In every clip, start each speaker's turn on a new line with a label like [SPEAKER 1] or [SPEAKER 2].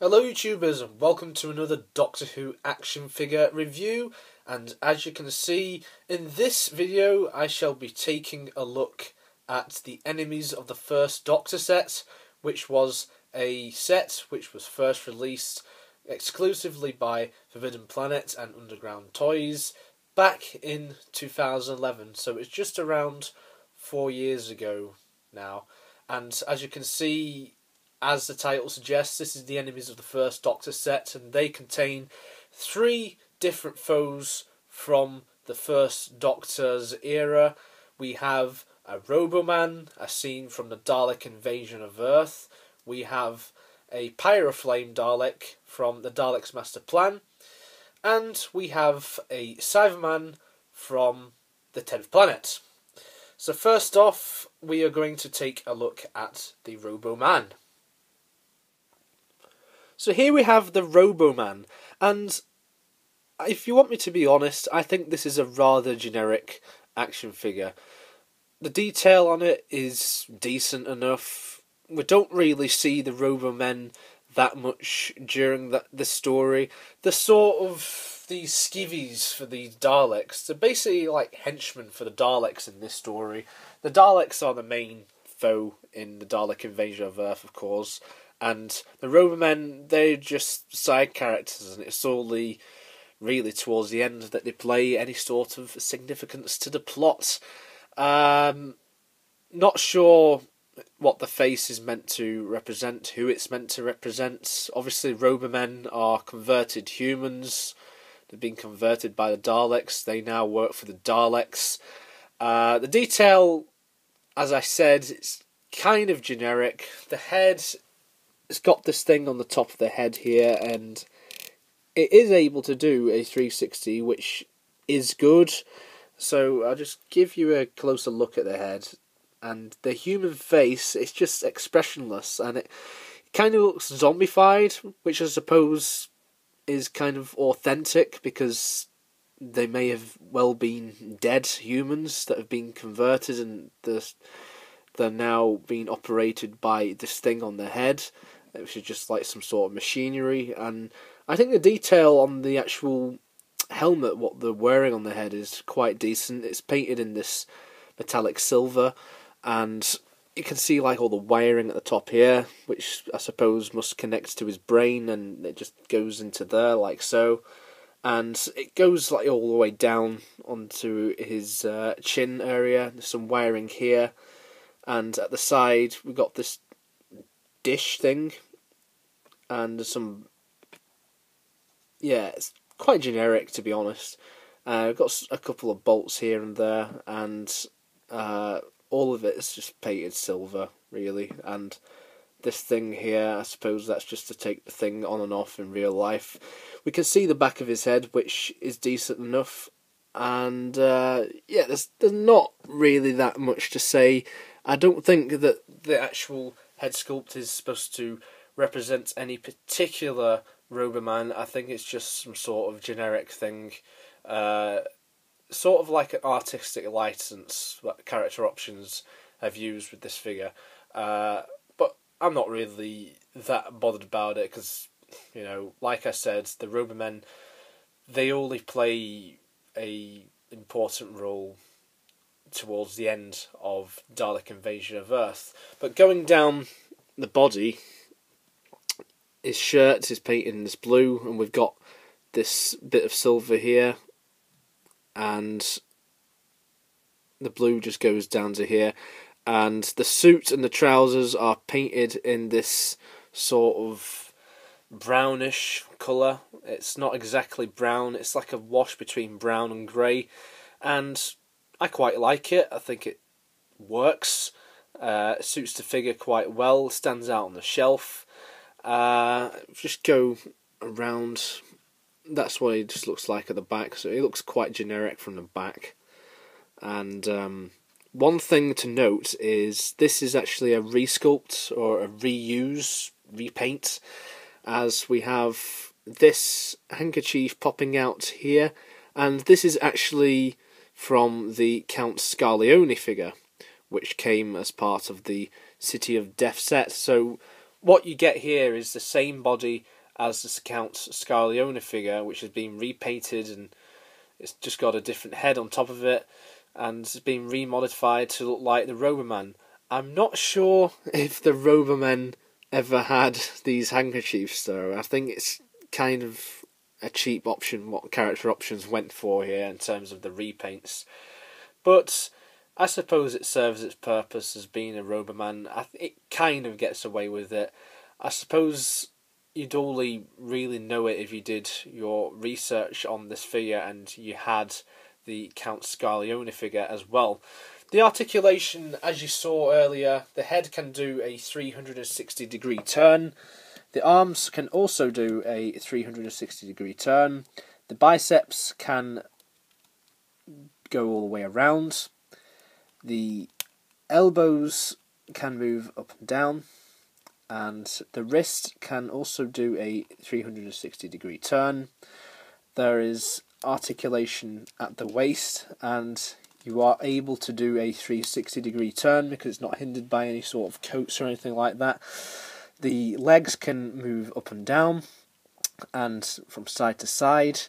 [SPEAKER 1] Hello YouTubers and welcome to another Doctor Who action figure review, and as you can see in this video I shall be taking a look at the Enemies of the First Doctor set, which was a set which was first released exclusively by Forbidden Planet and Underground Toys back in 2011, so it's just around 4 years ago now. And as you can see, as the title suggests, this is the Enemies of the First Doctor set, and they contain 3 different foes from the First Doctor's era. We have a Roboman, a scene from the Dalek Invasion of Earth. We have a Pyroflame Dalek from the Daleks Master plan. And we have a Cyberman from the 10th Planet. So first off, we are going to take a look at the Roboman. So here we have the Roboman, and if you want me to be honest, I think this is a rather generic action figure. The detail on it is decent enough. We don't really see the Robomen that much during the story. They're sort of these skivvies for these Daleks. They're basically like henchmen for the Daleks in this story. The Daleks are the main foe in the Dalek Invasion of Earth, of course. And the Robomen, they're just side characters, and it's only really towards the end that they play any sort of significance to the plot. Not sure what the face is meant to represent, who it's meant to represent. Obviously, Robomen are converted humans. They've been converted by the Daleks. They now work for the Daleks. The detail, as I said, it's kind of generic. The head, it's got this thing on the top of the head here, and it is able to do a 360, which is good. So I'll just give you a closer look at the head. And the human face, it's just expressionless, and it kind of looks zombified, which I suppose is kind of authentic, because they may have well been dead humans that have been converted, and they're now being operated by this thing on their head, which is just like some sort of machinery. And I think the detail on the actual helmet, what they're wearing on the head, is quite decent. It's painted in this metallic silver, and you can see like all the wiring at the top here, which I suppose must connect to his brain, and it just goes into there like so. And it goes like all the way down onto his chin area. There's some wiring here, and at the side we've got this dish thing, and there's some, yeah, it's quite generic to be honest. We've got a couple of bolts here and there, and all of it is just painted silver, really. And this thing here, I suppose that's just to take the thing on and off in real life. We can see the back of his head, which is decent enough. And yeah, there's not really that much to say. I don't think that the actual head sculpt is supposed to represent any particular Roboman. I think it's just some sort of generic thing. Sort of like an artistic license that Character Options have used with this figure. But I'm not really that bothered about it, because, you know, like I said, the Robomen, they only play a important role towards the end of Dalek Invasion of Earth. But going down the body, his shirt is painted in this blue, and we've got this bit of silver here, and the blue just goes down to here, and the suit and the trousers are painted in this sort of brownish colour. It's not exactly brown, it's like a wash between brown and grey, and I quite like it. I think it works. It suits the figure quite well, stands out on the shelf. Just go around. That's what he just looks like at the back, so he looks quite generic from the back. And one thing to note is this is actually a resculpt, or a reuse, repaint, as we have this handkerchief popping out here, and this is actually from the Count Scarleone figure, which came as part of the City of Death set. So what you get here is the same body as the Count Scarleone figure, which has been repainted and it's just got a different head on top of it, and it's been remodified to look like the Roboman. I'm not sure if the Robomen ever had these handkerchiefs though. I think it's kind of a cheap option what character options went for here in terms of the repaints. But I suppose it serves its purpose as being a Roboman. It kind of gets away with it. I suppose you'd only really know it if you did your research on this figure and you had the Count Scarleone figure as well. The articulation, as you saw earlier, the head can do a 360 degree turn. The arms can also do a 360 degree turn. The biceps can go all the way around. The elbows can move up and down. And the wrist can also do a 360 degree turn. There is articulation at the waist, and you are able to do a 360 degree turn because it's not hindered by any sort of coats or anything like that. The legs can move up and down and from side to side.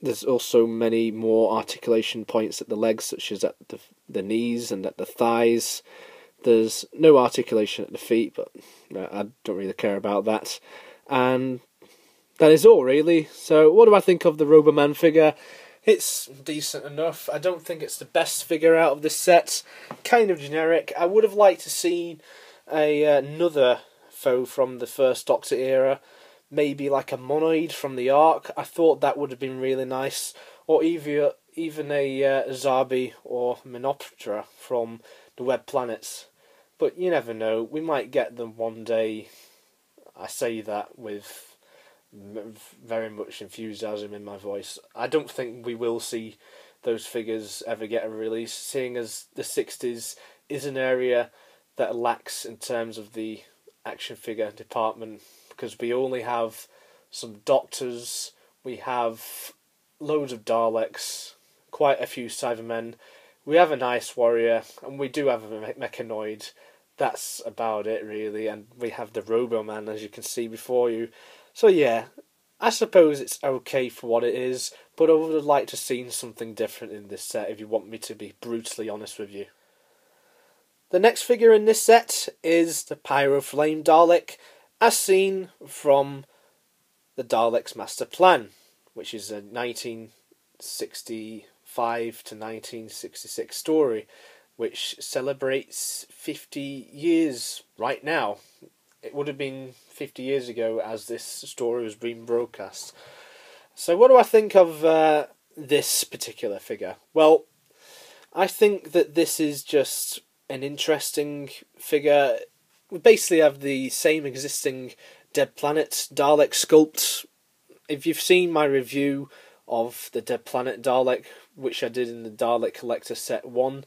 [SPEAKER 1] There's also many more articulation points at the legs, such as at the knees and at the thighs. There's no articulation at the feet, but I don't really care about that. And that is all, really. So what do I think of the Roboman figure? It's decent enough. I don't think it's the best figure out of this set. Kind of generic. I would have liked to see another foe from the first Doctor era. Maybe like a monoid from the Ark. I thought that would have been really nice. Or even a Zarbi or Menoptera from the Web Planets. But you never know. We might get them one day. I say that with very much enthusiasm in my voice. I don't think we will see those figures ever get a release, seeing as the 60s is an area that lacks in terms of the action figure department, because we only have some Doctors, we have loads of Daleks, quite a few Cybermen, we have an Ice Warrior, and we do have a Mechanoid. That's about it, really, and we have the Roboman, as you can see before you. So yeah, I suppose it's okay for what it is, but I would have liked to have seen something different in this set, if you want me to be brutally honest with you. The next figure in this set is the Pyroflame Dalek, as seen from the Daleks Master Plan, which is a 1965 to 1966 story, which celebrates 50 years right now. It would have been 50 years ago as this story was being broadcast. So what do I think of this particular figure? Well, I think that this is just an interesting figure. We basically have the same existing Dead Planet Dalek sculpt. If you've seen my review of the Dead Planet Dalek, which I did in the Dalek Collector Set 1,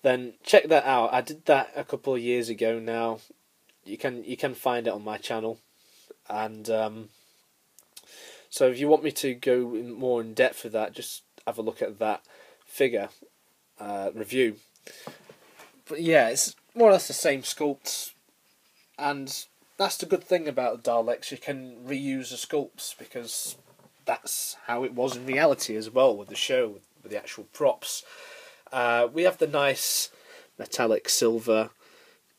[SPEAKER 1] then check that out. I did that a couple of years ago now. You can find it on my channel, and so if you want me to go more in depth with that, just have a look at that figure review. But yeah, it's more or less the same sculpts, and that's the good thing about Daleks. You can reuse the sculpts because that's how it was in reality as well with the show, with the actual props. We have the nice metallic silver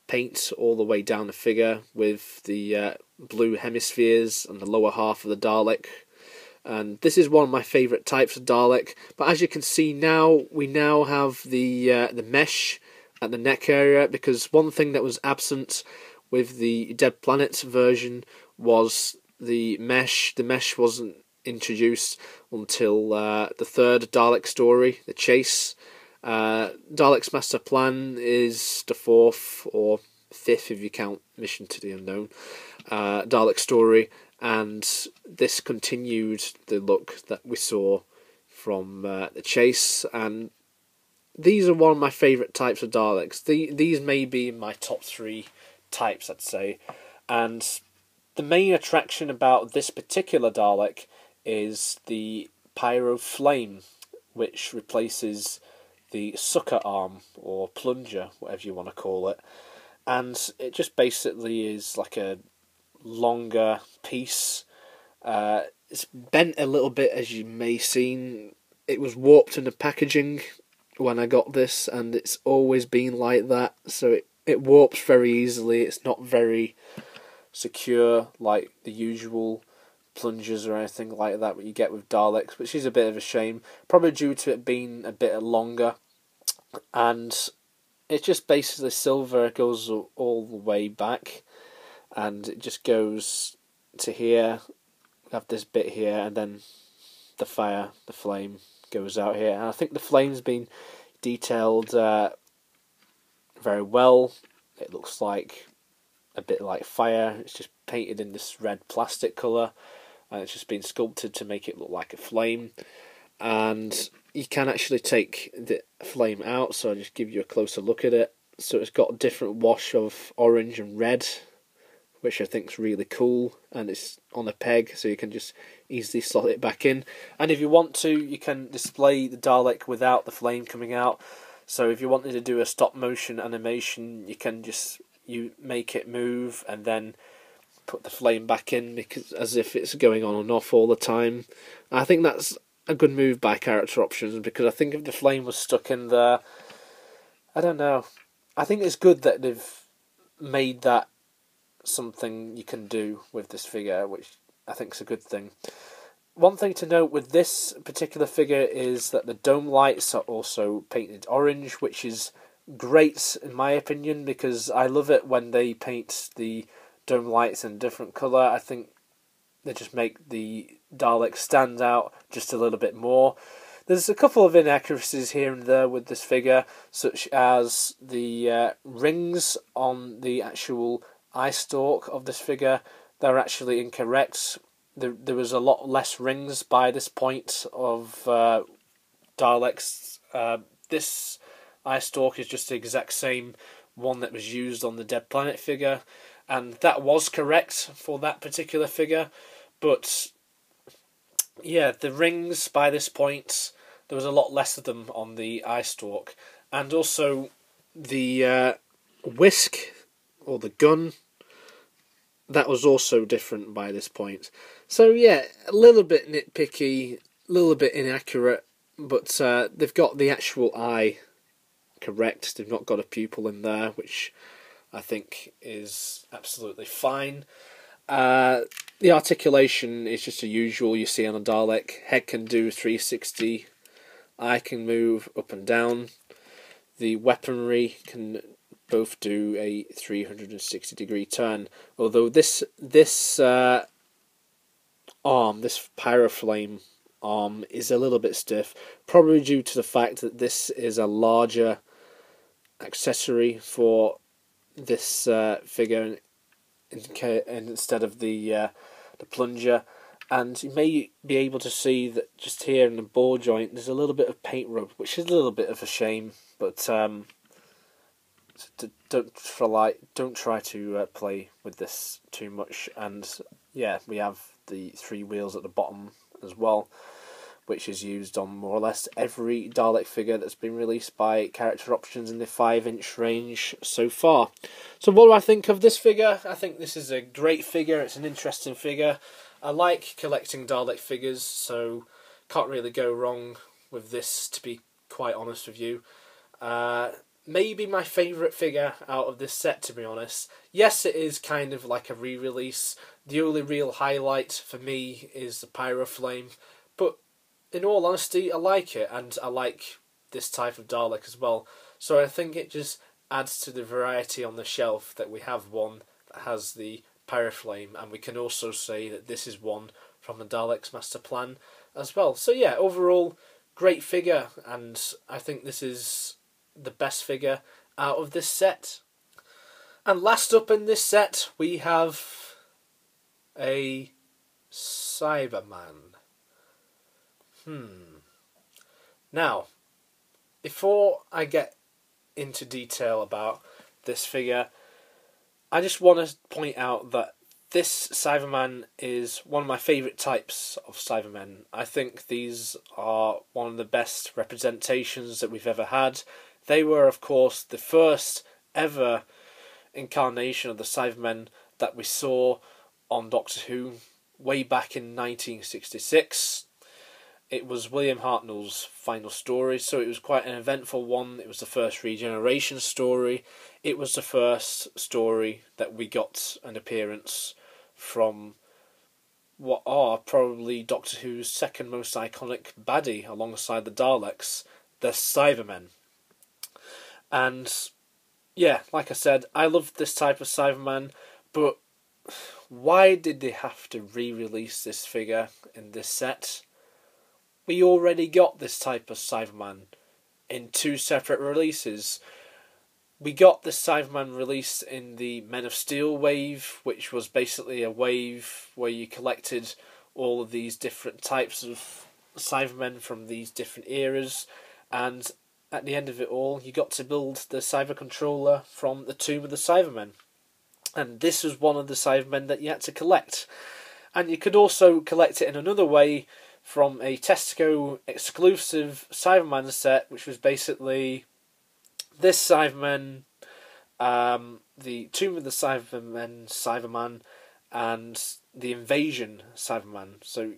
[SPEAKER 1] paint all the way down the figure with the blue hemispheres and the lower half of the Dalek. And this is one of my favourite types of Dalek. But as you can see now, we now have the mesh at the neck area, because one thing that was absent with the Dead Planet version was the mesh. The mesh wasn't introduced until the third Dalek story, The Chase. Daleks Master Plan is the fourth or fifth, if you count Mission to the Unknown, Dalek story, and this continued the look that we saw from The Chase, and these are one of my favourite types of Daleks. These may be in my top 3 types, I'd say, and the main attraction about this particular Dalek is the Pyroflame, which replaces the sucker arm, or plunger, whatever you want to call it. And it just basically is like a longer piece. It's bent a little bit, as you may have seen. It was warped in the packaging when I got this, and it's always been like that, so it warps very easily. It's not very secure like the usual plungers or anything like that you get with Daleks, which is a bit of a shame, probably due to it being a bit longer. And it's just basically silver. It goes all the way back, and it just goes to here. We have this bit here, and then the flame goes out here. And I think the flame's been detailed very well. It looks like a bit like fire. It's just painted in this red plastic colour, and it's just been sculpted to make it look like a flame. And you can actually take the flame out, so I'll just give you a closer look at it. So it's got a different wash of orange and red, which I think is really cool, and it's on a peg, so you can just easily slot it back in. And if you want to, you can display the Dalek without the flame coming out. So if you wanted to do a stop motion animation, you can just make it move and then put the flame back in, because as if it's going on and off all the time. I think that's a good move by Character Options, because I think if the flame was stuck in there, I don't know. I think it's good that they've made that something you can do with this figure, which I think is a good thing. One thing to note with this particular figure is that the dome lights are also painted orange, which is great in my opinion, because I love it when they paint the dome lights in a different colour. I think they just make the Dalek stand out just a little bit more. There's a couple of inaccuracies here and there with this figure, such as the rings on the actual eye stalk of this figure. They're actually incorrect. There was a lot less rings by this point of Daleks. This eye stalk is just the exact same one that was used on the Dead Planet figure, and that was correct for that particular figure. But yeah, the rings by this point, there was a lot less of them on the eye stalk, and also the whisk, or the gun, that was also different by this point. So yeah, a little bit nitpicky, a little bit inaccurate, but they've got the actual eye correct. They've not got a pupil in there, which I think is absolutely fine. The articulation is just the usual you see on a Dalek. Head can do 360, eye can move up and down. The weaponry can both do a 360 degree turn, although this arm, this Pyroflame arm, is a little bit stiff, probably due to the fact that this is a larger accessory for this figure instead of the plunger. And you may be able to see that just here in the ball joint there's a little bit of paint rub, which is a little bit of a shame, but don't try to play with this too much. And yeah, we have the 3 wheels at the bottom as well, which is used on more or less every Dalek figure that's been released by Character Options in the 5-inch range so far. So what do I think of this figure? I think this is a great figure. It's an interesting figure. I like collecting Dalek figures, so can't really go wrong with this, to be quite honest with you. Maybe my favourite figure out of this set, to be honest. Yes, it is kind of like a re-release. The only real highlight for me is the Pyroflame, but in all honesty, I like it, and I like this type of Dalek as well. So I think it just adds to the variety on the shelf that we have one that has the Pyroflame, and we can also say that this is one from the Daleks Master Plan as well. So yeah, overall, great figure, and I think this is the best figure out of this set. And last up in this set, we have a Cyberman. Now, before I get into detail about this figure, I just want to point out that this Cyberman is one of my favourite types of Cybermen. I think these are one of the best representations that we've ever had. They were, of course, the first ever incarnation of the Cybermen that we saw on Doctor Who way back in 1966. It was William Hartnell's final story, so it was quite an eventful one. It was the first regeneration story. It was the first story that we got an appearance from what are probably Doctor Who's second most iconic baddie alongside the Daleks, the Cybermen. And yeah, like I said, I love this type of Cyberman, but why did they have to re-release this figure in this set? We already got this type of Cyberman in 2 separate releases. We got this Cyberman released in the Men of Steel wave, which was basically a wave where you collected all of these different types of Cybermen from these different eras, and at the end of it all, you got to build the Cyber Controller from the Tomb of the Cybermen. And this was one of the Cybermen that you had to collect. And you could also collect it in another way from a Tesco exclusive Cyberman set, which was basically this Cyberman, the Tomb of the Cyberman, and the Invasion Cyberman. So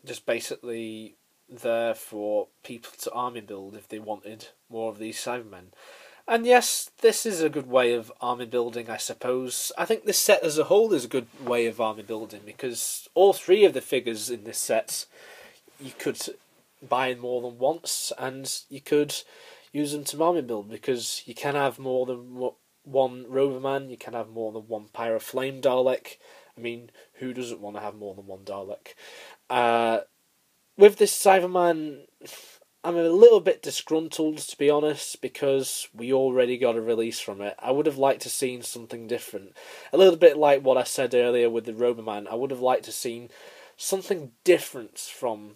[SPEAKER 1] just basically there for people to army build if they wanted more of these Cybermen. And yes, this is a good way of army building, I suppose. I think this set as a whole is a good way of army building, because all 3 of the figures in this set you could buy more than once, and you could use them to army build, because you can have more than one Roboman, you can have more than one Pyroflame Dalek. I mean, who doesn't want to have more than one Dalek? With this Cyberman, I'm a little bit disgruntled, to be honest, because we already got a release from it. I would have liked to seen something different. A little bit like what I said earlier with the Roboman. I would have liked to seen something different from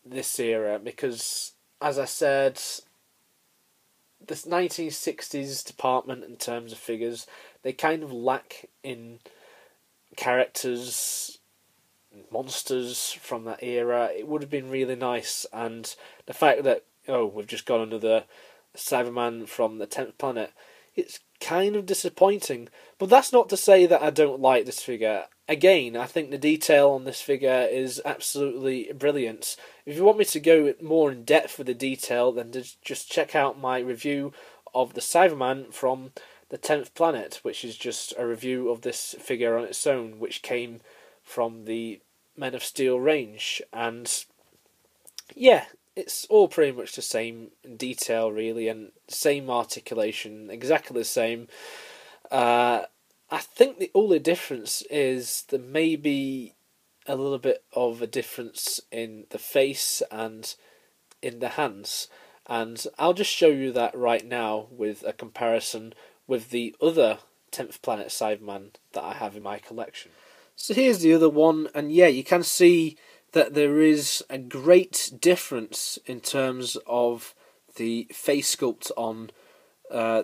[SPEAKER 1] this era, because, as I said, this 1960s department in terms of figures, they kind of lack in characters, monsters from that era. It would have been really nice, and the fact that we've just got another Cyberman from the 10th planet, it's kind of disappointing. But that's not to say that I don't like this figure. Again, I think the detail on this figure is absolutely brilliant. If you want me to go more in depth with the detail, then just check out my review of the Cyberman from the 10th planet, which is just a review of this figure on its own, which came from the Men of Steel range. And yeah, it's all pretty much the same detail, really, and same articulation, exactly the same. I think the only difference is there may be a little bit of a difference in the face and in the hands, and I'll just show you that right now with a comparison with the other 10th planet Cyberman that I have in my collection. So here's the other one, and yeah, you can see that there is a great difference in terms of the face sculpt on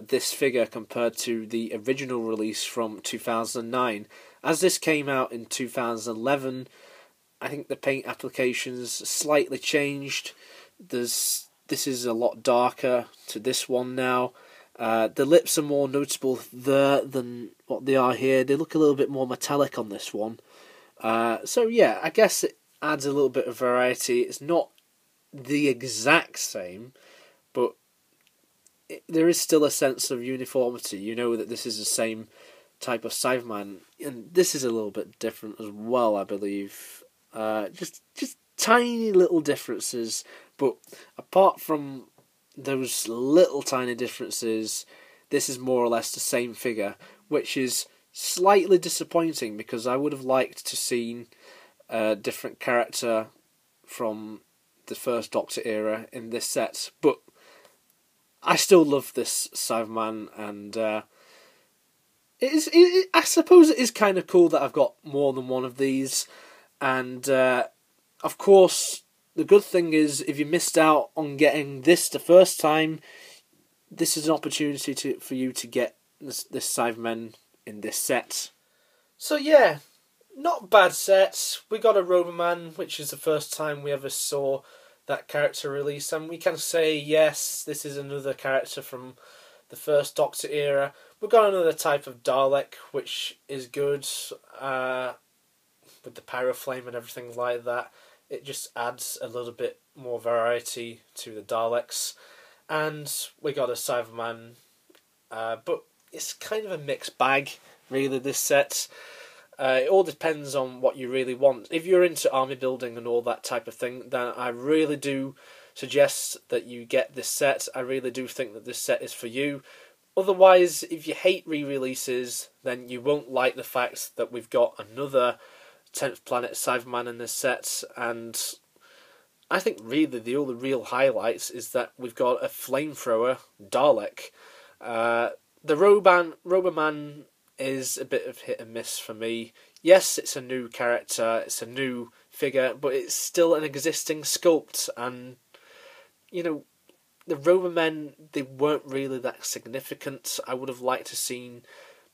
[SPEAKER 1] this figure compared to the original release from 2009. As this came out in 2011, I think the paint applications slightly changed. This is a lot darker to this one now. The lips are more notable there than what they are here. They look a little bit more metallic on this one. So yeah, I guess it adds a little bit of variety. It's not the exact same, but there is still a sense of uniformity. You know that this is the same type of Cyberman, and this is a little bit different as well, I believe. Just tiny little differences, but apart from those little tiny differences, this is more or less the same figure, which is slightly disappointing, because I would have liked to seen a different character from the first Doctor era in this set. But I still love this Cyberman, and I suppose it is kind of cool that I've got more than one of these. And of course, the good thing is, if you missed out on getting this the first time, this is an opportunity for you to get this Cyberman in this set. So yeah, not bad sets. We got a Roboman, which is the first time we ever saw that character released, and we can say yes, this is another character from the first Doctor era. We've got another type of Dalek, which is good, with the Pyroflame and everything like that. It just adds a little bit more variety to the Daleks. And we got a Cyberman, but it's kind of a mixed bag, really, this set. It all depends on what you really want. If you're into army building and all that type of thing, then I really do suggest that you get this set. I really do think that this set is for you. Otherwise, if you hate re-releases, then you won't like the fact that we've got another 10th Planet Cyberman in this set, and I think really the only real highlights is that we've got a flamethrower Dalek. The Roboman is a bit of hit and miss for me. Yes, it's a new character, it's a new figure, but it's still an existing sculpt, and you know, the Robomen, they weren't really that significant. I would have liked to seen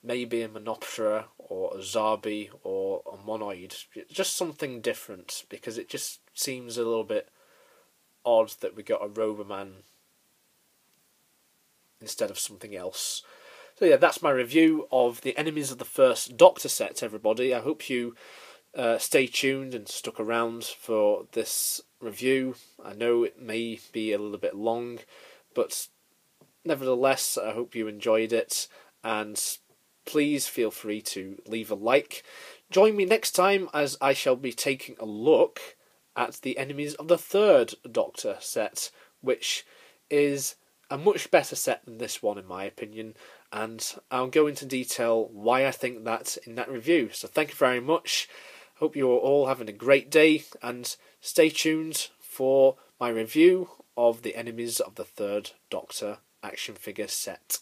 [SPEAKER 1] maybe a Menoptera or a Zarbi or a Monoid, just something different, because it just seems a little bit odd that we got a Roboman instead of something else. So yeah, that's my review of the Enemies of the First Doctor set, everybody. I hope you stay tuned and stuck around for this review. I know it may be a little bit long, but nevertheless, I hope you enjoyed it, and please feel free to leave a like. Join me next time as I shall be taking a look at the Enemies of the Third Doctor set, which is a much better set than this one in my opinion, and I'll go into detail why I think that in that review. So thank you very much. Hope you are all having a great day, and stay tuned for my review of the Enemies of the Third Doctor action figure set.